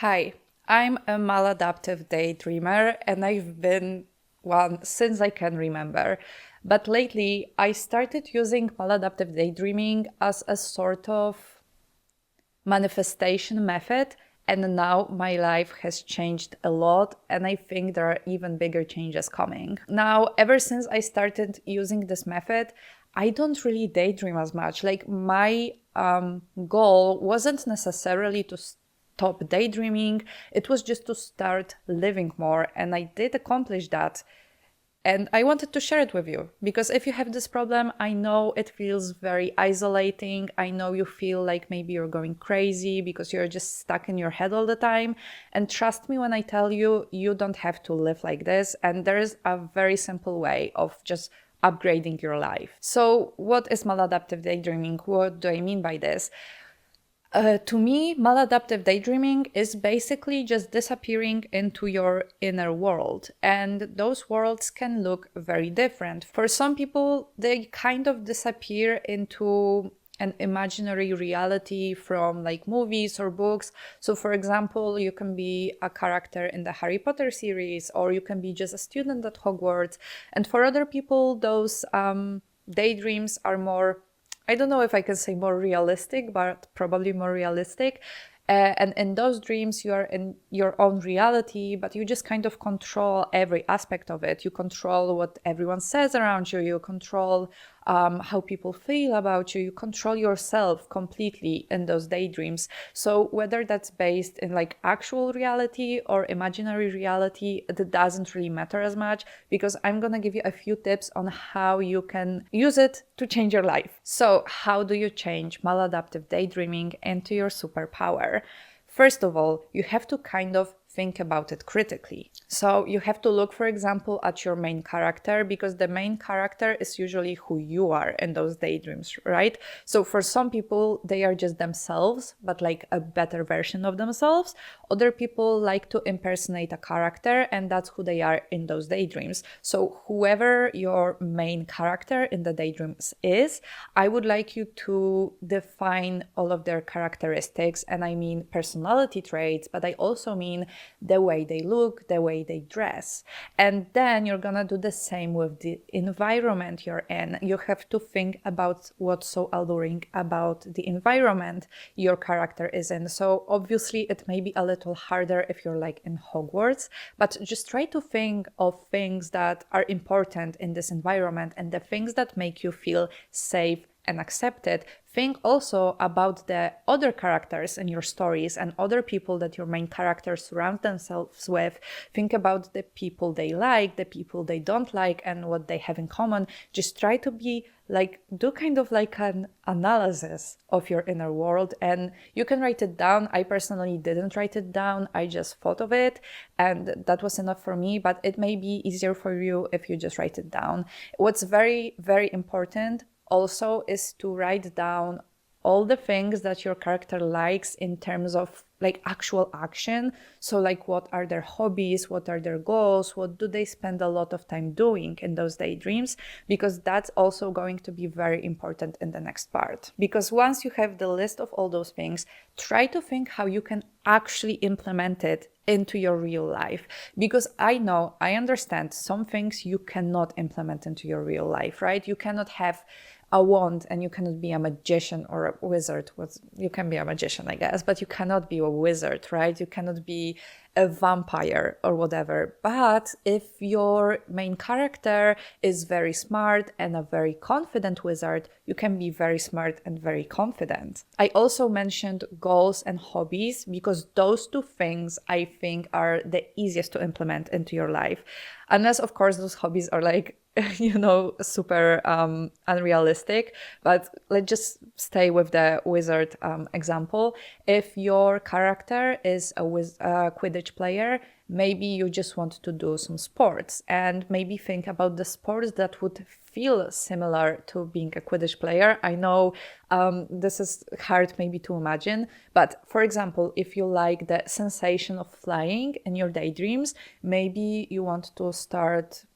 Hi, I'm a maladaptive daydreamer and I've been one since I can remember. But lately, I started using maladaptive daydreaming as a sort of manifestation method, and now my life has changed a lot, and I think there are even bigger changes coming. Now, ever since I started using this method, I don't really daydream as much. Like, my goal wasn't necessarily to stop daydreaming, it was just to start living more, and I did accomplish that. And I wanted to share it with you because if you have this problem, I know it feels very isolating. I know you feel like maybe you're going crazy because you're just stuck in your head all the time. And trust me when I tell you, you don't have to live like this. And there is a very simple way of just upgrading your life. So, what is maladaptive daydreaming? What do I mean by this? To me, maladaptive daydreaming is basically just disappearing into your inner world. And those worlds can look very different. For some people, they kind of disappear into an imaginary reality from like movies or books. So, for example, you can be a character in the Harry Potter series, or you can be just a student at Hogwarts. And for other people, those daydreams are more, I don't know if I can say more realistic, but probably more realistic. And in those dreams, you are in your own reality, but you just kind of control every aspect of it. You control what everyone says around you. You control how people feel about you. You control yourself completely in those daydreams. So whether that's based in like actual reality or imaginary reality, it doesn't really matter as much because I'm gonna give you a few tips on how you can use it to change your life. So how do you change maladaptive daydreaming into your superpower? First of all, you have to kind of think about it critically. So you have to look, for example, at your main character because the main character is usually who you are in those daydreams, right? So for some people, they are just themselves, but like a better version of themselves. Other people like to impersonate a character, and that's who they are in those daydreams. So whoever your main character in the daydreams is, I would like you to define all of their characteristics, and I mean personality traits, but I also mean the way they look, the way they dress. And then you're gonna do the same with the environment you're in. You have to think about what's so alluring about the environment your character is in. So obviously it may be a little harder if you're like in Hogwarts, but just try to think of things that are important in this environment and the things that make you feel safe and accepted. Think also about the other characters in your stories and other people that your main characters surround themselves with. Think about the people they like, the people they don't like, and what they have in common. Just try to be like, do kind of like an analysis of your inner world, and you can write it down. I personally didn't write it down, I just thought of it, and that was enough for me, but it may be easier for you if you just write it down. What's very, very important also is to write down all the things that your character likes in terms of like actual action. So like, what are their hobbies, what are their goals, what do they spend a lot of time doing in those daydreams, because that's also going to be very important in the next part. Because once you have the list of all those things, try to think how you can actually implement it into your real life. Because I know, I understand some things you cannot implement into your real life, right? You cannot have a wand and you cannot be a magician or a wizard. You can be a magician, I guess, but you cannot be a wizard, right? You cannot be a vampire or whatever. But if your main character is very smart and a very confident wizard, you can be very smart and very confident. I also mentioned goals and hobbies because those two things I think are the easiest to implement into your life. Unless, of course, those hobbies are like, super unrealistic. But let's just stay with the wizard example. If your character is a Quidditch player, maybe you just want to do some sports, and maybe think about the sports that would feel similar to being a Quidditch player. I know this is hard maybe to imagine, but for example, if you like the sensation of flying in your daydreams, maybe you want to start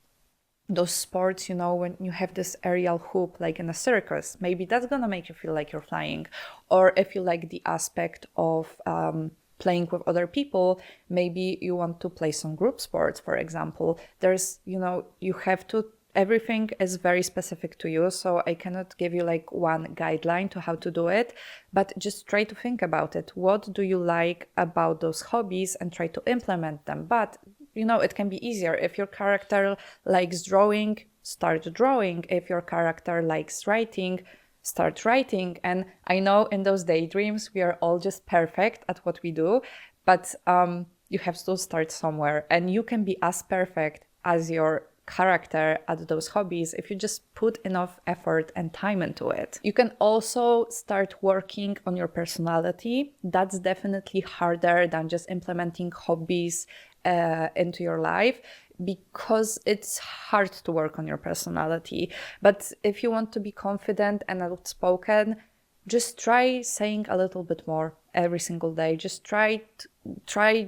those sports, when you have this aerial hoop like in a circus, maybe that's gonna make you feel like you're flying. Or if you like the aspect of playing with other people. Maybe you want to play some group sports, for example. There's, you have to, everything is very specific to you. So I cannot give you like one guideline to how to do it, but just try to think about it. What do you like about those hobbies and try to implement them? But it can be easier. If your character likes drawing, start drawing. If your character likes writing, start writing. And I know in those daydreams, we are all just perfect at what we do, but you have to start somewhere, and you can be as perfect as your character at those hobbies if you just put enough effort and time into it. You can also start working on your personality. That's definitely harder than just implementing hobbies into your life, because it's hard to work on your personality. But if you want to be confident and outspoken, just try saying a little bit more every single day. Just try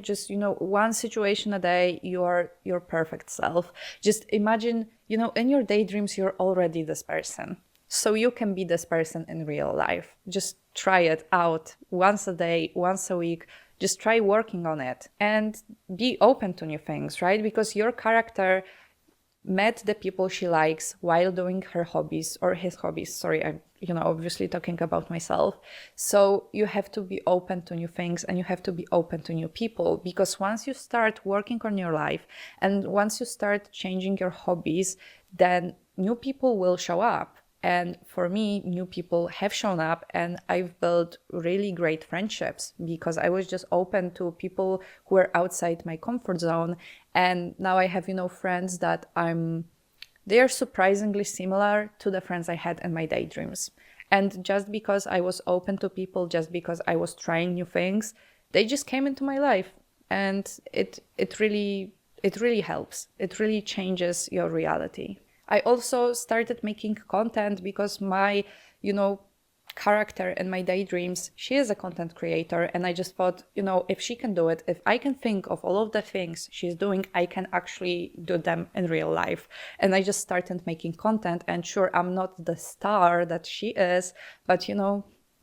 just, one situation a day, your perfect self. Just imagine, in your daydreams, you're already this person. So you can be this person in real life. Just try it out once a day, once a week. Just try working on it and be open to new things, right? Because your character met the people she likes while doing her hobbies or his hobbies. Sorry, I'm obviously talking about myself. So you have to be open to new things, and you have to be open to new people, because once you start working on your life and once you start changing your hobbies, then new people will show up. And for me, new people have shown up, and I've built really great friendships because I was just open to people who were outside my comfort zone. And now I have, friends that they are surprisingly similar to the friends I had in my daydreams. And just because I was open to people, just because I was trying new things, they just came into my life. And it really helps. It really changes your reality. I also started making content because my, character in my daydreams, she is a content creator. And I just thought, if she can do it, if I can think of all of the things she's doing, I can actually do them in real life. And I just started making content. And sure, I'm not the star that she is, but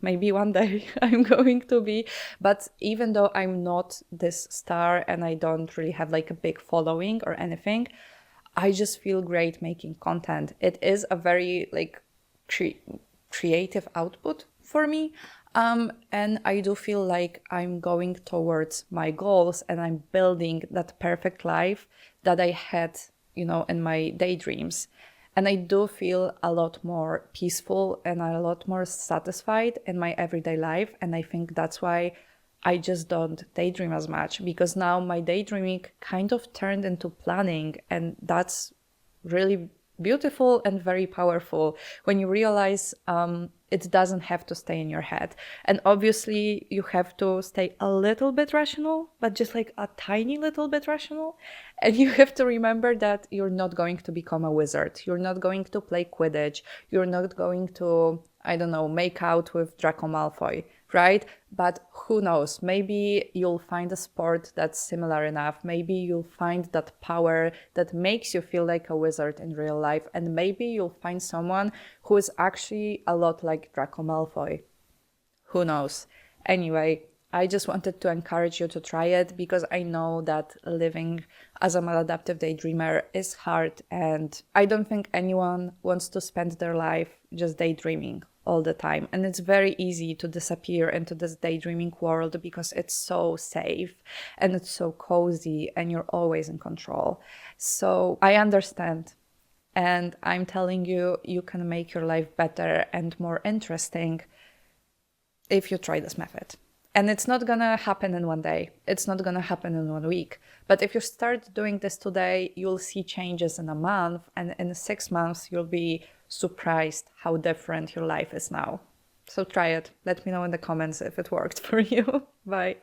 maybe one day I'm going to be. But even though I'm not this star and I don't really have like a big following or anything, I just feel great making content. It is a very creative output for me. And I do feel like I'm going towards my goals and I'm building that perfect life that I had, in my daydreams. And I do feel a lot more peaceful and a lot more satisfied in my everyday life. And I think that's why I just don't daydream as much, because now my daydreaming kind of turned into planning, and that's really beautiful and very powerful when you realize it doesn't have to stay in your head. And obviously you have to stay a little bit rational, but just like a tiny little bit rational. And you have to remember that you're not going to become a wizard. You're not going to play Quidditch. You're not going to, make out with Draco Malfoy, right? But who knows? Maybe you'll find a sport that's similar enough. Maybe you'll find that power that makes you feel like a wizard in real life. And maybe you'll find someone who is actually a lot like Draco Malfoy. Who knows? Anyway, I just wanted to encourage you to try it, because I know that living as a maladaptive daydreamer is hard, and I don't think anyone wants to spend their life just daydreaming all the time. And it's very easy to disappear into this daydreaming world because it's so safe and it's so cozy and you're always in control. So I understand. And I'm telling you, you can make your life better and more interesting if you try this method. And it's not gonna happen in one day. It's not gonna happen in 1 week. But if you start doing this today, you'll see changes in a month, and in 6 months, you'll be surprised how different your life is now. So try it. Let me know in the comments if it worked for you. Bye.